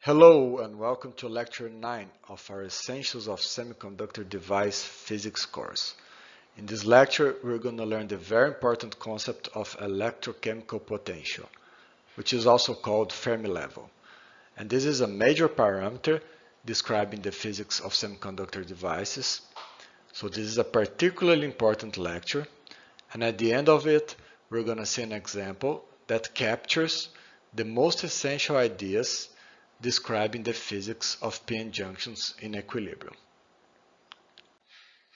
Hello and welcome to Lecture 9 of our Essentials of Semiconductor Device Physics course. In this lecture, we're going to learn the very important concept of electrochemical potential, which is also called Fermi level. And this is a major parameter describing the physics of semiconductor devices. So this is a particularly important lecture, and at the end of it, we're going to see an example that captures the most essential ideas describing the physics of p-n junctions in equilibrium.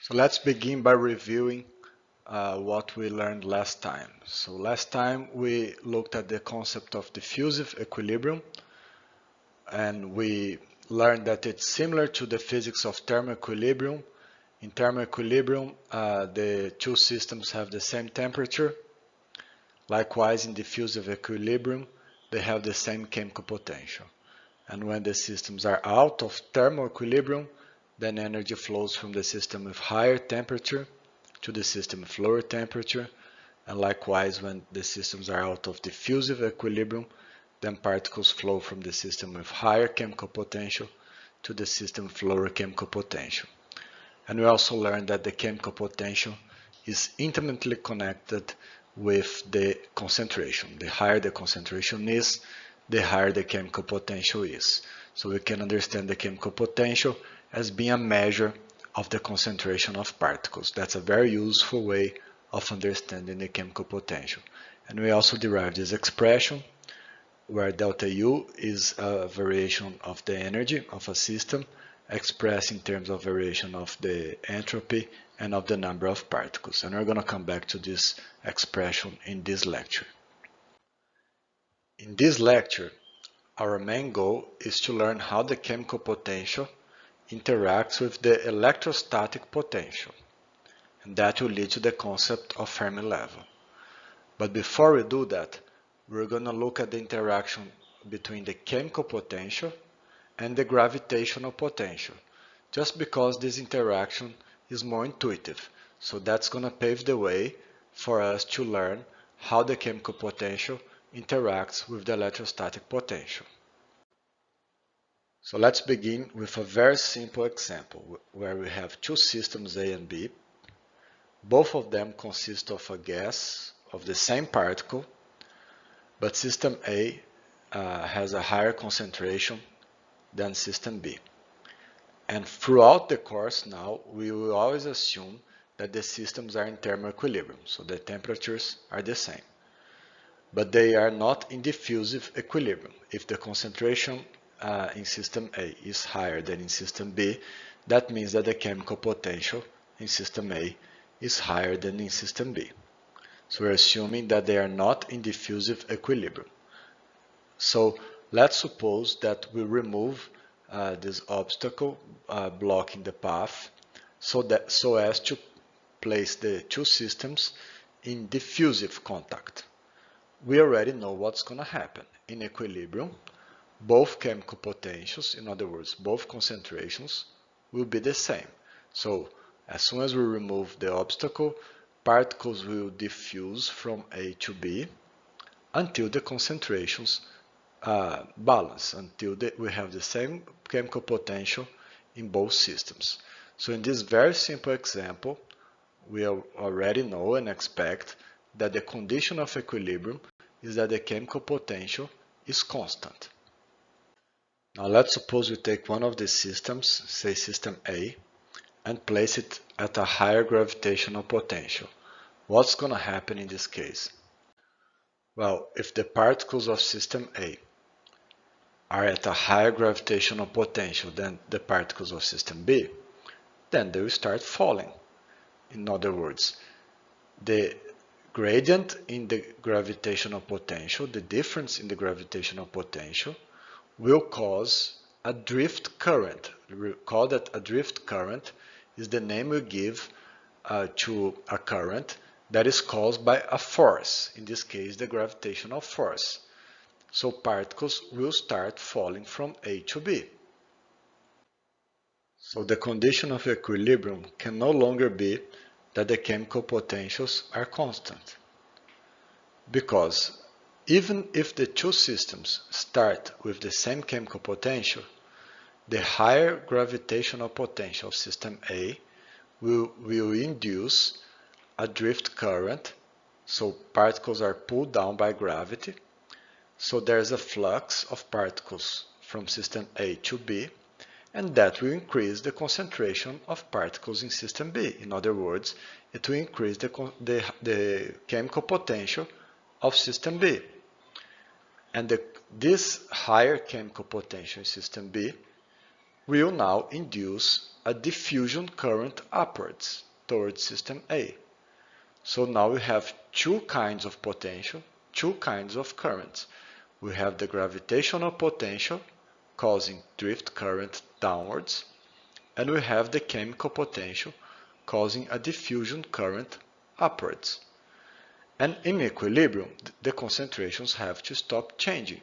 So let's begin by reviewing what we learned last time. So last time we looked at the concept of diffusive equilibrium, and we learned that it's similar to the physics of thermal equilibrium. In thermal equilibrium, the two systems have the same temperature. Likewise, in diffusive equilibrium, they have the same chemical potential. And when the systems are out of thermal equilibrium, then energy flows from the system with higher temperature to the system with lower temperature. And likewise, when the systems are out of diffusive equilibrium, then particles flow from the system with higher chemical potential to the system with lower chemical potential. And we also learned that the chemical potential is intimately connected with the concentration. The higher the concentration is, the higher the chemical potential is. So we can understand the chemical potential as being a measure of the concentration of particles. That's a very useful way of understanding the chemical potential. And we also derived this expression where delta U is a variation of the energy of a system expressed in terms of variation of the entropy and of the number of particles. And we're going to come back to this expression in this lecture. In this lecture, our main goal is to learn how the chemical potential interacts with the electrostatic potential, and that will lead to the concept of Fermi level. But before we do that, we're going to look at the interaction between the chemical potential and the gravitational potential, just because this interaction is more intuitive. So that's going to pave the way for us to learn how the chemical potential interacts with the electrostatic potential. So let's begin with a very simple example where we have two systems A and B. Both of them consist of a gas of the same particle, but system A has a higher concentration than system B. And throughout the course now, we will always assume that the systems are in thermal equilibrium, so the temperatures are the same. But they are not in diffusive equilibrium. If the concentration in system A is higher than in system B, that means that the chemical potential in system A is higher than in system B. So we're assuming that they are not in diffusive equilibrium. So let's suppose that we remove this obstacle blocking the path so as to place the two systems in diffusive contact. We already know what's going to happen. In equilibrium, both chemical potentials, in other words, both concentrations, will be the same. So as soon as we remove the obstacle, particles will diffuse from A to B until the concentrations balance, until we have the same chemical potential in both systems. So in this very simple example, we already know and expect that the condition of equilibrium is that the chemical potential is constant. Now let's suppose we take one of these systems, say system A, and place it at a higher gravitational potential. What's going to happen in this case? Well, if the particles of system A are at a higher gravitational potential than the particles of system B, then they will start falling. In other words, the gradient in the gravitational potential, the difference in the gravitational potential, will cause a drift current. Recall that a drift current is the name we give to a current that is caused by a force, in this case the gravitational force. So particles will start falling from A to B. So the condition of equilibrium can no longer be that the chemical potentials are constant, because Even if the two systems start with the same chemical potential, the higher gravitational potential of system A will induce a drift current, so particles are pulled down by gravity. So there's a flux of particles from system A to B, and that will increase the concentration of particles in system B. In other words, it will increase the chemical potential of system B. And this higher chemical potential in system B will now induce a diffusion current upwards towards system A. So now we have two kinds of potential, two kinds of currents. We have the gravitational potential causing drift current downwards, and we have the chemical potential causing a diffusion current upwards. And in equilibrium, the concentrations have to stop changing.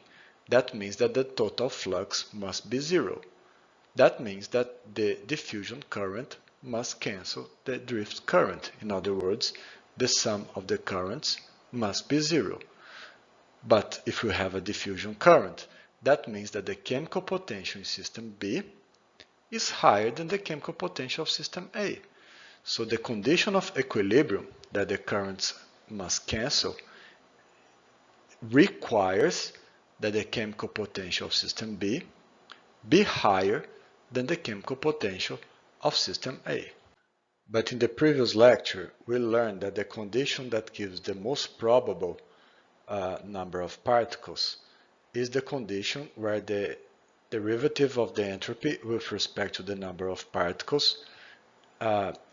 That means that the total flux must be zero. That means that the diffusion current must cancel the drift current. In other words, the sum of the currents must be zero. But if we have a diffusion current, that means that the chemical potential in system B is higher than the chemical potential of system A. So the condition of equilibrium that the currents must cancel requires that the chemical potential of system B be higher than the chemical potential of system A. But in the previous lecture, we learned that the condition that gives the most probable number of particles is the condition where the derivative of the entropy with respect to the number of particles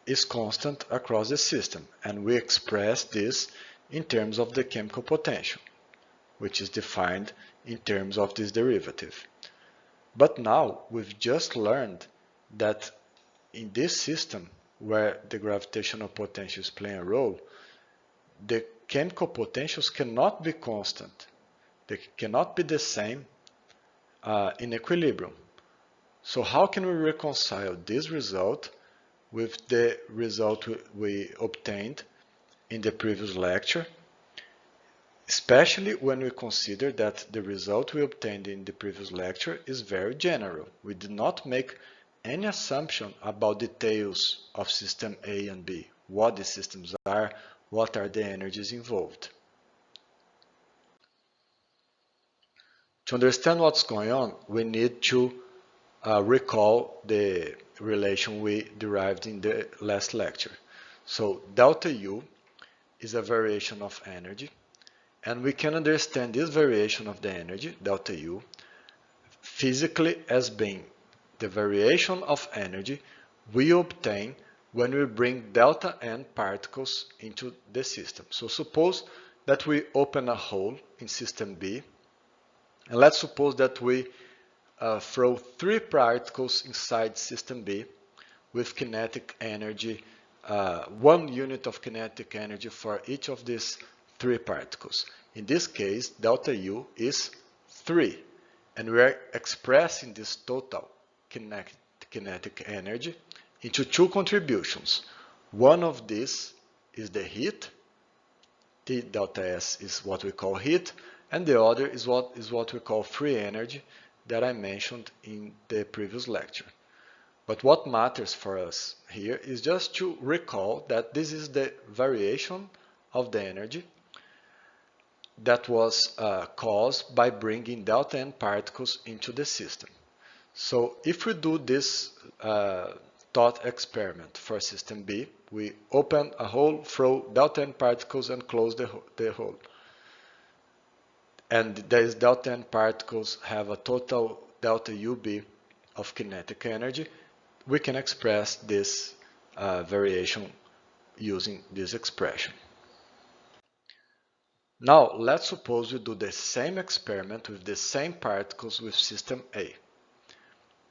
is constant across the system, and we express this in terms of the chemical potential, which is defined in terms of this derivative. But now we've just learned that in this system where the gravitational potential is playing a role, the chemical potentials cannot be constant. They cannot be the same in equilibrium. So how can we reconcile this result with the result we obtained in the previous lecture, especially when we consider that the result we obtained in the previous lecture is very general. We did not make any assumption about details of system A and B, what the systems are, what are the energies involved. To understand what's going on, we need to recall the relation we derived in the last lecture. So delta U is a variation of energy, and we can understand this variation of the energy, delta U, physically as being the variation of energy we obtain when we bring delta n particles into the system. So suppose that we open a hole in system B, and let's suppose that we throw 3 particles inside system B with kinetic energy, 1 unit of kinetic energy for each of these 3 particles. In this case, delta U is 3, and we are expressing this total kinetic energy into 2 contributions. One of these is the heat, T delta S is what we call heat, and the other is what we call free energy that I mentioned in the previous lecture. But what matters for us here is just to recall that this is the variation of the energy that was caused by bringing delta n particles into the system. So if we do this thought experiment for system B, we open a hole, throw delta n particles and close the hole. And these delta n particles have a total delta UB of kinetic energy. We can express this variation using this expression. Now let's suppose we do the same experiment with the same particles with system A.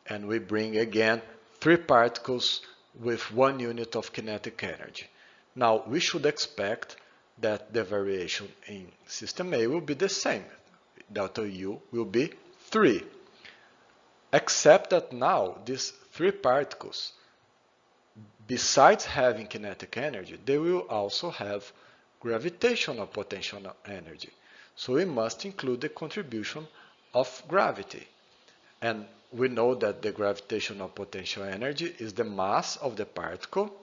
And we bring again 3 particles with 1 unit of kinetic energy. Now we should expect that the variation in system A will be the same. Delta U will be 3. Except that now these 3 particles, besides having kinetic energy, they will also have gravitational potential energy. So we must include the contribution of gravity. And we know that the gravitational potential energy is the mass of the particle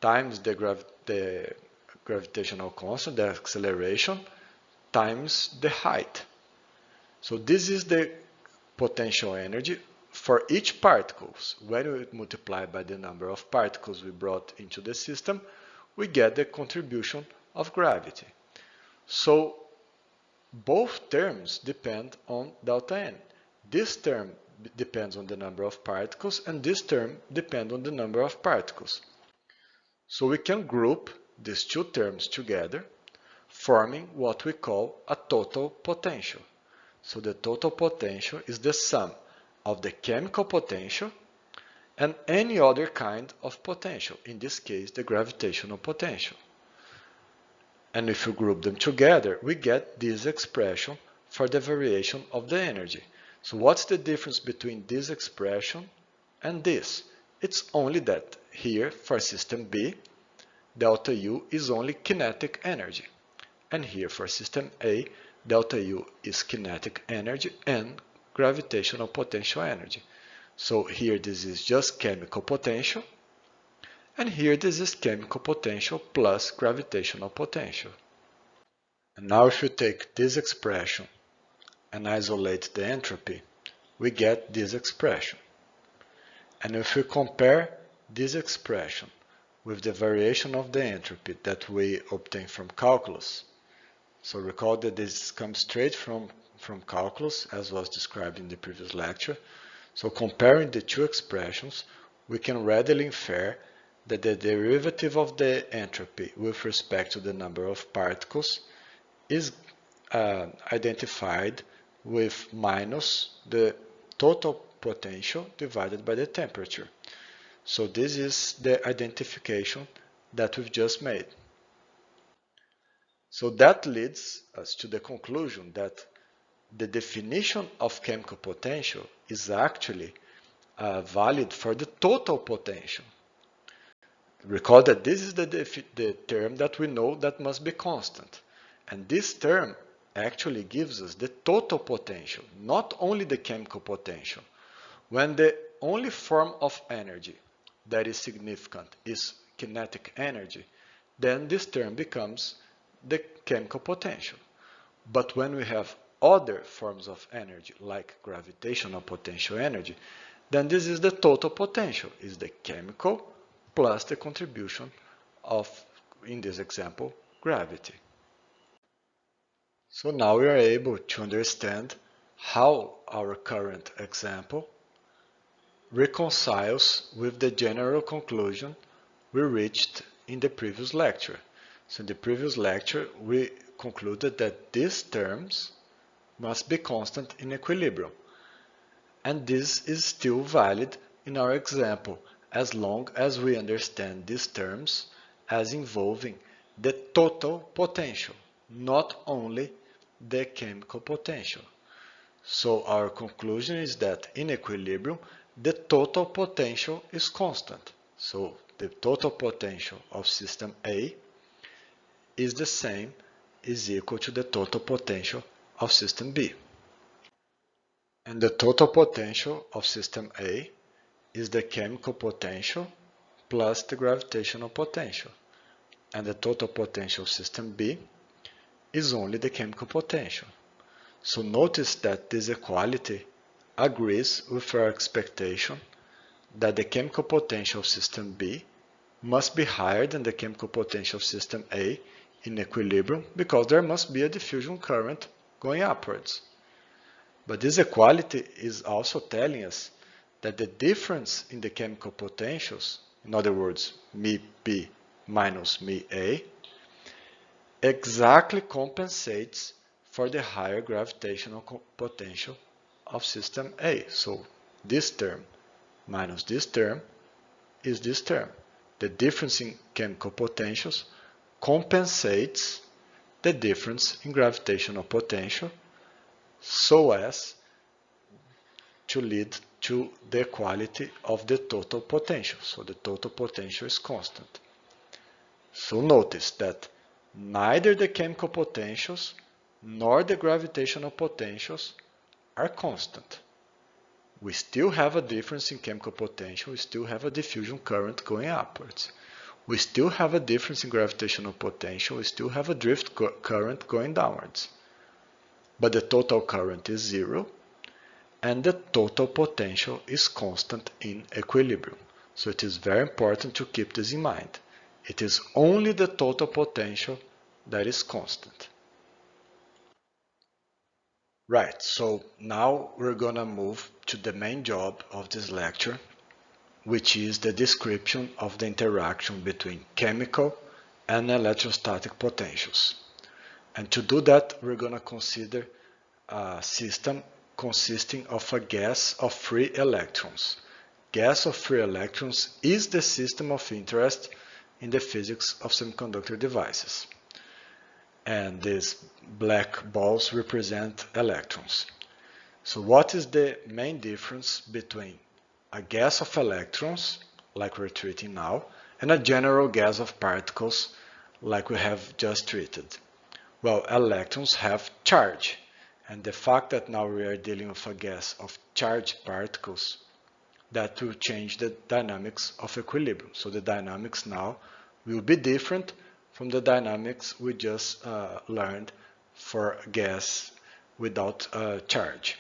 times the gravitational constant, the acceleration, times the height. So this is the potential energy for each particle. When we multiply by the number of particles we brought into the system, we get the contribution of gravity. So both terms depend on delta n. This term depends on the number of particles, and this term depends on the number of particles. So we can group these two terms together, forming what we call a total potential. So the total potential is the sum of the chemical potential and any other kind of potential, in this case the gravitational potential. And if we group them together, we get this expression for the variation of the energy. So what's the difference between this expression and this? It's only that here, for system B, delta U is only kinetic energy. And here for system A, delta U is kinetic energy and gravitational potential energy. So here this is just chemical potential, and here this is chemical potential plus gravitational potential. And now if you take this expression and isolate the entropy, we get this expression. And if we compare this expression with the variation of the entropy that we obtain from calculus, so recall that this comes straight from calculus, as was described in the previous lecture. So comparing the two expressions, we can readily infer that the derivative of the entropy with respect to the number of particles is identified with minus the total potential divided by the temperature. So this is the identification that we've just made. So that leads us to the conclusion that the definition of chemical potential is actually valid for the total potential. Recall that this is the term that we know that must be constant. And this term actually gives us the total potential, not only the chemical potential. When the only form of energy that is significant is kinetic energy, then this term becomes the chemical potential. But when we have other forms of energy, like gravitational potential energy, then this is the total potential, is the chemical plus the contribution of, in this example, gravity. So now we are able to understand how our current example reconciles with the general conclusion we reached in the previous lecture. So in the previous lecture, we concluded that these terms must be constant in equilibrium. And this is still valid in our example, as long as we understand these terms as involving the total potential, not only the chemical potential. So our conclusion is that in equilibrium, the total potential is constant. So the total potential of system A is equal to the total potential of system B. And the total potential of system A is the chemical potential plus the gravitational potential. And the total potential of system B is only the chemical potential. So notice that this equality agrees with our expectation that the chemical potential of system B must be higher than the chemical potential of system A in equilibrium, because there must be a diffusion current going upwards. But this equality is also telling us that the difference in the chemical potentials, in other words, μB minus μA, exactly compensates for the higher gravitational potential of system A. So this term minus this term is this term. The difference in chemical potentials compensates the difference in gravitational potential, so as to lead to the equality of the total potential. So the total potential is constant. So notice that neither the chemical potentials nor the gravitational potentials are constant. We still have a difference in chemical potential, we still have a diffusion current going upwards. We still have a difference in gravitational potential, we still have a drift current going downwards. But the total current is zero, and the total potential is constant in equilibrium. So it is very important to keep this in mind. It is only the total potential that is constant. Right, so now we're going to move to the main job of this lecture, which is the description of the interaction between chemical and electrostatic potentials. And to do that, we're going to consider a system consisting of a gas of free electrons. Gas of free electrons is the system of interest in the physics of semiconductor devices. And these black balls represent electrons. So what is the main difference between a gas of electrons, like we're treating now, and a general gas of particles, like we have just treated? Well, electrons have charge, and the fact that now we are dealing with a gas of charged particles, that will change the dynamics of equilibrium. So the dynamics now will be different from the dynamics we just learned for gas without charge.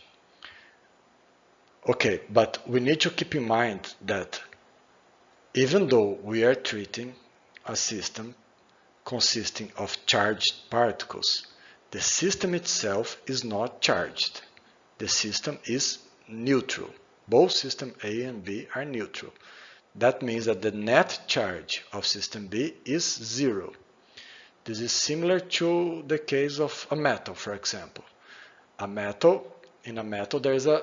Okay, but we need to keep in mind that even though we are treating a system consisting of charged particles, the system itself is not charged. The system is neutral. Both system A and B are neutral. That means that the net charge of system B is zero. This is similar to the case of a metal, for example. In a metal there is a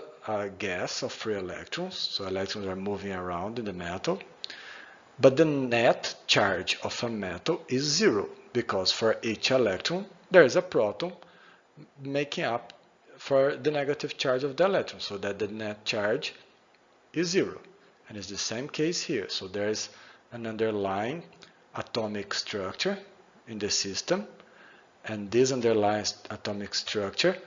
gas of free electrons, so electrons are moving around in the metal, but the net charge of a metal is zero, because for each electron there is a proton making up for the negative charge of the electron, so that the net charge is zero. And it's the same case here. So there is an underlying atomic structure in the system, and this underlying atomic structure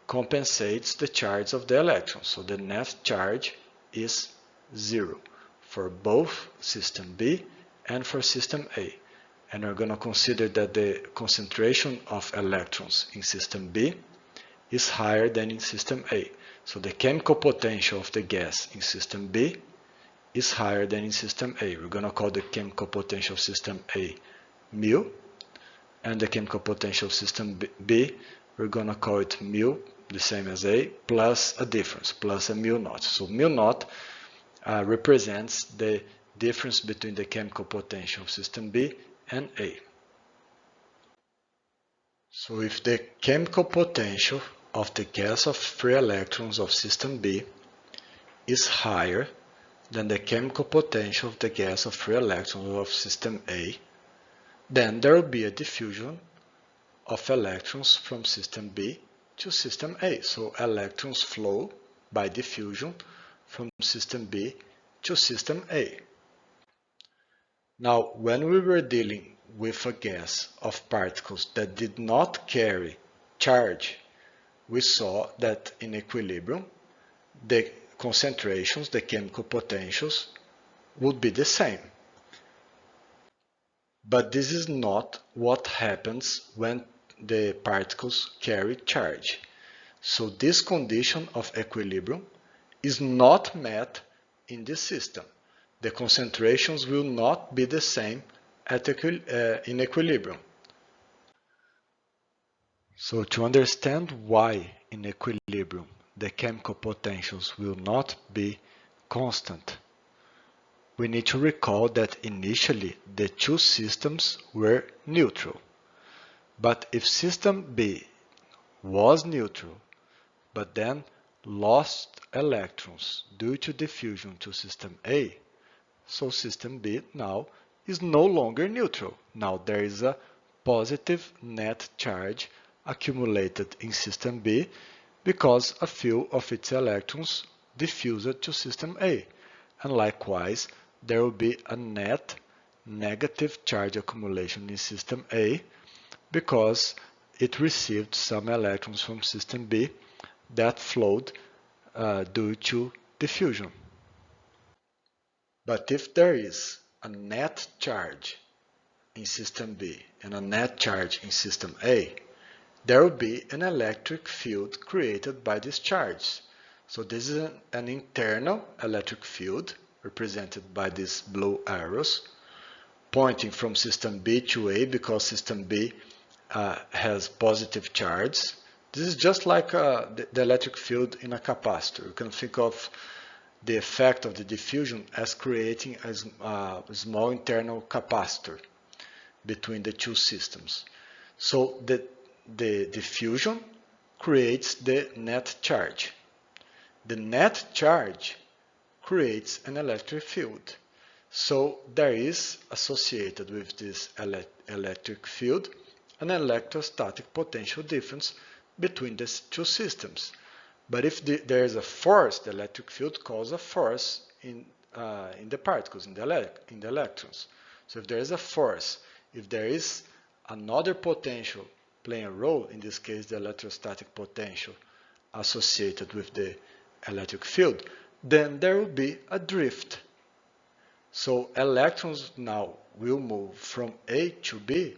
compensates the charge of the electron. So the net charge is zero for both system B and for system A. And we're going to consider that the concentration of electrons in system B is higher than in system A. So the chemical potential of the gas in system B is higher than in system A. We're going to call the chemical potential of system A mu, and the chemical potential of system B, we're going to call it mu, the same as A, plus a difference, plus a mu naught. So mu naught represents the difference between the chemical potential of system B and A. So if the chemical potential of the gas of free electrons of system B is higher than the chemical potential of the gas of free electrons of system A, then there will be a diffusion of electrons from system B to system A. So electrons flow by diffusion from system B to system A. Now, when we were dealing with a gas of particles that did not carry charge, we saw that in equilibrium, the concentrations, the chemical potentials, would be the same. But this is not what happens when the particles carry charge. So this condition of equilibrium is not met in this system. The concentrations will not be the same in equilibrium. So to understand why in equilibrium the chemical potentials will not be constant, we need to recall that initially the two systems were neutral. But if system B was neutral, but then lost electrons due to diffusion to system A, so system B now is no longer neutral. Now there is a positive net charge accumulated in system B because a few of its electrons diffused to system A. And likewise, there will be a net negative charge accumulation in system A because it received some electrons from system B that flowed due to diffusion. But if there is a net charge in system B and a net charge in system A, there will be an electric field created by this charge. So this is an internal electric field represented by these blue arrows pointing from system B to A because system B has positive charge. This is just like the electric field in a capacitor. You can think of the effect of the diffusion as creating a small internal capacitor between the two systems. So the diffusion creates the net charge. The net charge creates an electric field. So there is associated with this electric field an electrostatic potential difference between the two systems. But if there is a force, the electric field causes a force in the particles, in the electrons. So if there is a force, if there is another potential playing a role, in this case the electrostatic potential associated with the electric field, then there will be a drift. So electrons now will move from A to B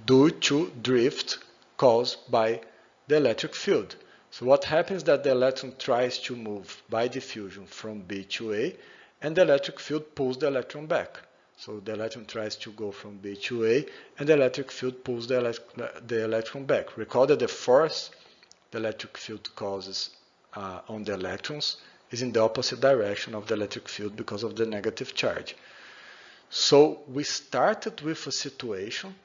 due to drift caused by the electric field. So what happens is that the electron tries to move by diffusion from B to A, and the electric field pulls the electron back. So the electron tries to go from B to A, and the electric field pulls the electron back. Recall that the force the electric field causes on the electrons is in the opposite direction of the electric field because of the negative charge. So we started with a situation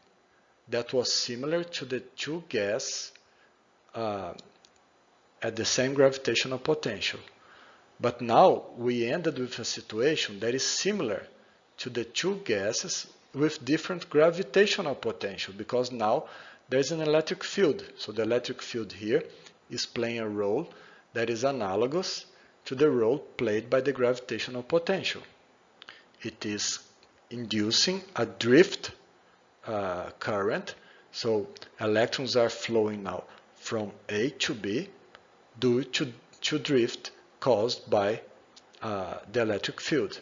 that was similar to the two gases at the same gravitational potential. But now we ended with a situation that is similar to the two gases with different gravitational potential, because now there's an electric field. So the electric field here is playing a role that is analogous to the role played by the gravitational potential. It is inducing a drift current. So electrons are flowing now from A to B due to drift caused by the electric field.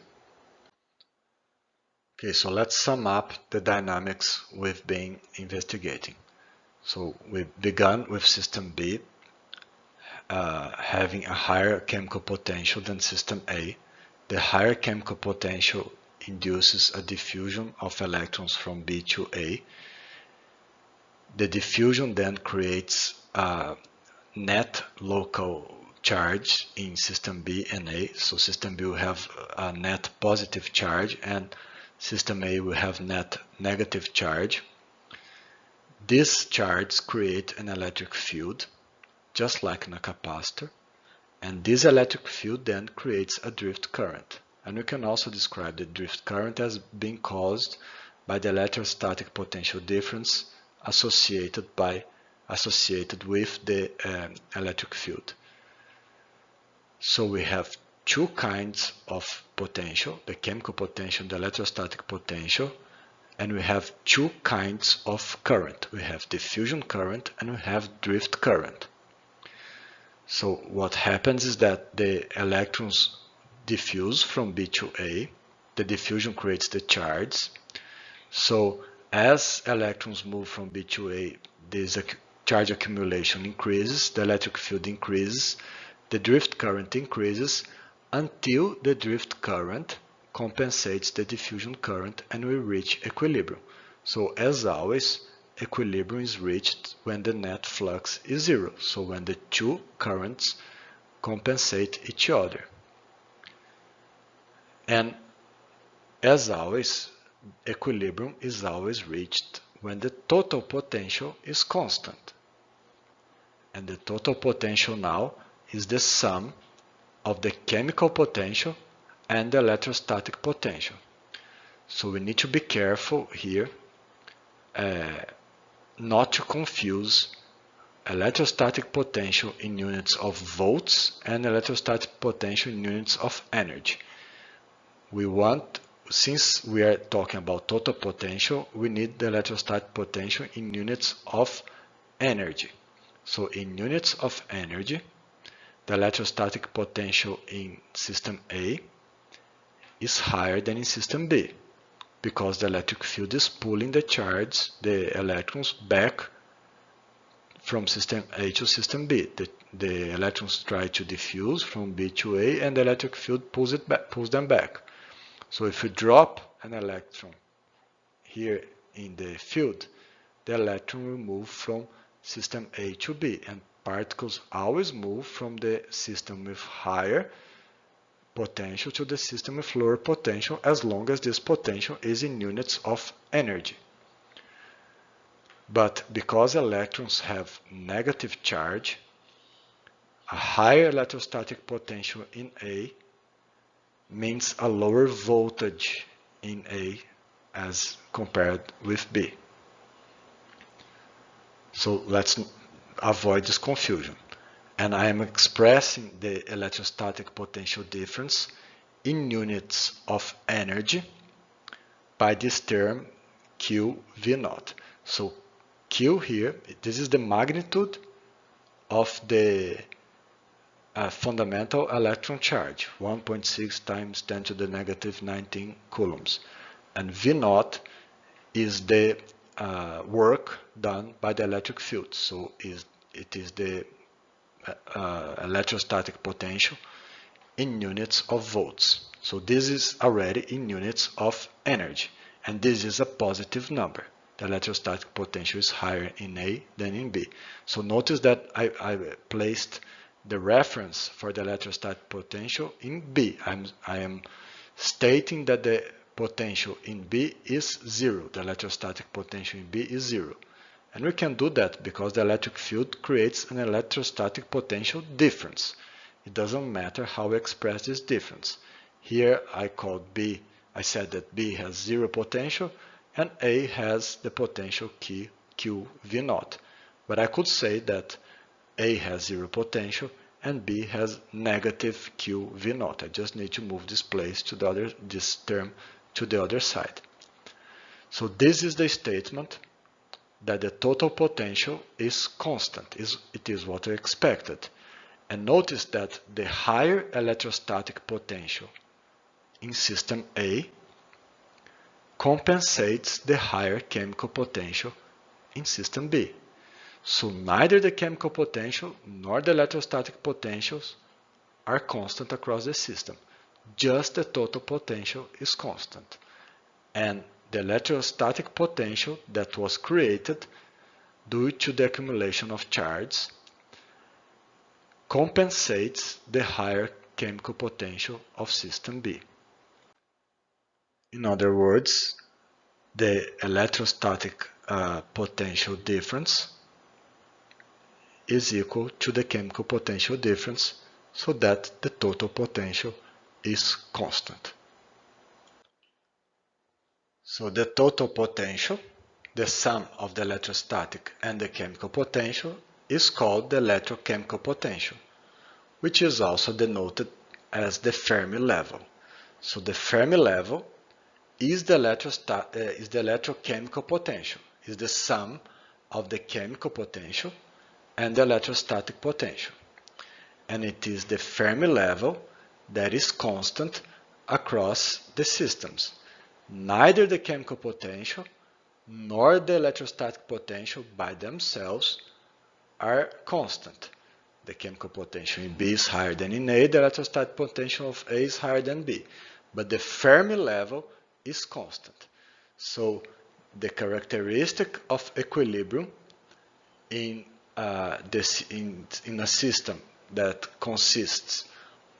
Okay, so let's sum up the dynamics we've been investigating. So we began with system B having a higher chemical potential than system A. The higher chemical potential induces a diffusion of electrons from B to A. The diffusion then creates a net local charge in system B and A. So system B will have a net positive charge and system A will have net negative charge. These charges create an electric field, just like in a capacitor, and this electric field then creates a drift current. And we can also describe the drift current as being caused by the electrostatic potential difference associated with the electric field. So we have two kinds of potential, the chemical potential and the electrostatic potential, and we have two kinds of current. We have diffusion current and we have drift current. So what happens is that the electrons diffuse from B to A. The diffusion creates the charge. So as electrons move from B to A, this charge accumulation increases, the electric field increases, the drift current increases until the drift current compensates the diffusion current and we reach equilibrium. So as always, equilibrium is reached when the net flux is zero, so when the two currents compensate each other. And as always, equilibrium is always reached when the total potential is constant. And the total potential now is the sum of the chemical potential and the electrostatic potential. So we need to be careful here not to confuse electrostatic potential in units of volts and electrostatic potential in units of energy. We want since we are talking about total potential, we need the electrostatic potential in units of energy. So in units of energy, the electrostatic potential in system A is higher than in system B, because the electric field is pulling the charge, the electrons, back from system A to system B. The electrons try to diffuse from B to A, and the electric field pulls them back. So if we drop an electron here in the field, the electron will move from system A to B, and particles always move from the system with higher potential to the system with lower potential, as long as this potential is in units of energy. But because electrons have negative charge, a higher electrostatic potential in A means a lower voltage in A as compared with B. So let's avoid this confusion. And I am expressing the electrostatic potential difference in units of energy by this term Q V naught. So Q here, this is the magnitude of the fundamental electron charge, 1.6 times 10 to the negative 19 coulombs. And V naught is the work done by the electric field. So it is the electrostatic potential in units of volts. So this is already in units of energy, and this is a positive number. The electrostatic potential is higher in A than in B. So notice that I placed the reference for the electrostatic potential in B. I am stating that the potential in B is 0. The electrostatic potential in B is 0. And we can do that because the electric field creates an electrostatic potential difference. It doesn't matter how we express this difference. Here I said that B has 0 potential and A has the potential Q V naught. But I could say that A has 0 potential and B has negative Q V naught. I just need to move this term to the other side. So this is the statement that the total potential is constant. It is what we expected. And notice that the higher electrostatic potential in system A compensates the higher chemical potential in system B. So neither the chemical potential nor the electrostatic potentials are constant across the system. Just the total potential is constant. And the electrostatic potential that was created due to the accumulation of charge compensates the higher chemical potential of system B. In other words, the electrostatic potential difference is equal to the chemical potential difference, so that the total potential is constant. So the total potential, the sum of the electrostatic and the chemical potential, is called the electrochemical potential, which is also denoted as the Fermi level. So the Fermi level is the electrochemical potential, is the sum of the chemical potential and the electrostatic potential. And it is the Fermi level that is constant across the systems. Neither the chemical potential nor the electrostatic potential by themselves are constant. The chemical potential in B is higher than in A, the electrostatic potential of A is higher than B. But the Fermi level is constant. So the characteristic of equilibrium in a system that consists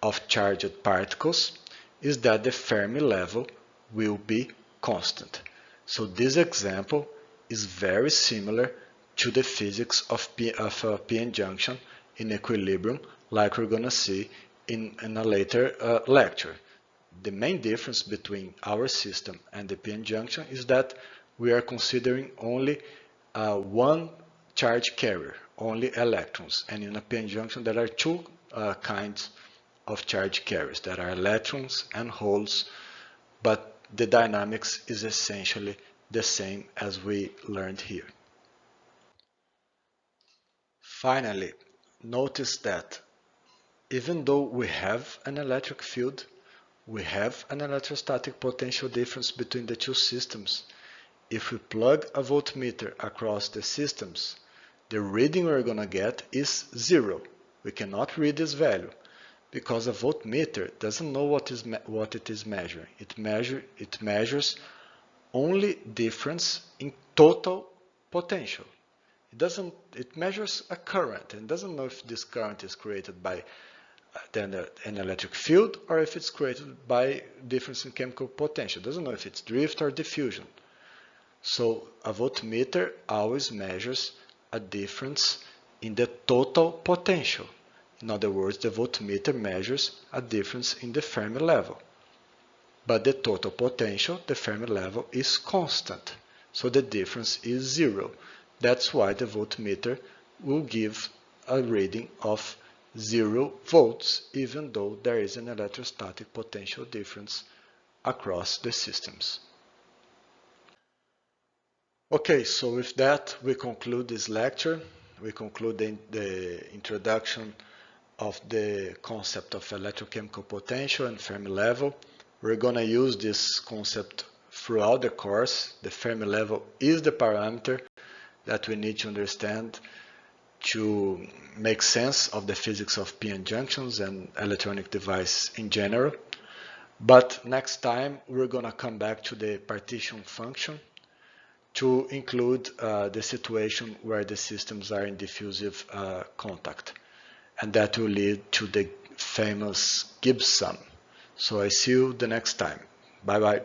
of charged particles is that the Fermi level will be constant. So this example is very similar to the physics of p-n junction in equilibrium, like we're going to see in a later lecture. The main difference between our system and the p-n junction is that we are considering only one charge carrier, only electrons. And in a p-n junction there are two kinds of charge carriers. There are electrons and holes, but the dynamics is essentially the same as we learned here. Finally, notice that even though we have an electric field, we have an electrostatic potential difference between the two systems. If we plug a voltmeter across the systems, the reading we're going to get is 0. We cannot read this value because a voltmeter doesn't know what it is measuring. It measures only difference in total potential. It measures a current and doesn't know if this current is created by an electric field or if it's created by difference in chemical potential. It doesn't know if it's drift or diffusion. So a voltmeter always measures a difference in the total potential. In other words, the voltmeter measures a difference in the Fermi level. But the total potential, the Fermi level, is constant. So the difference is 0. That's why the voltmeter will give a reading of 0 volts, even though there is an electrostatic potential difference across the systems. Okay, so with that, we conclude this lecture. We conclude the introduction of the concept of electrochemical potential and Fermi level. We're going to use this concept throughout the course. The Fermi level is the parameter that we need to understand to make sense of the physics of p-n junctions and electronic devices in general. But next time, we're going to come back to the partition function to include the situation where the systems are in diffusive contact. And that will lead to the famous Gibbs sum. So I see you the next time. Bye bye.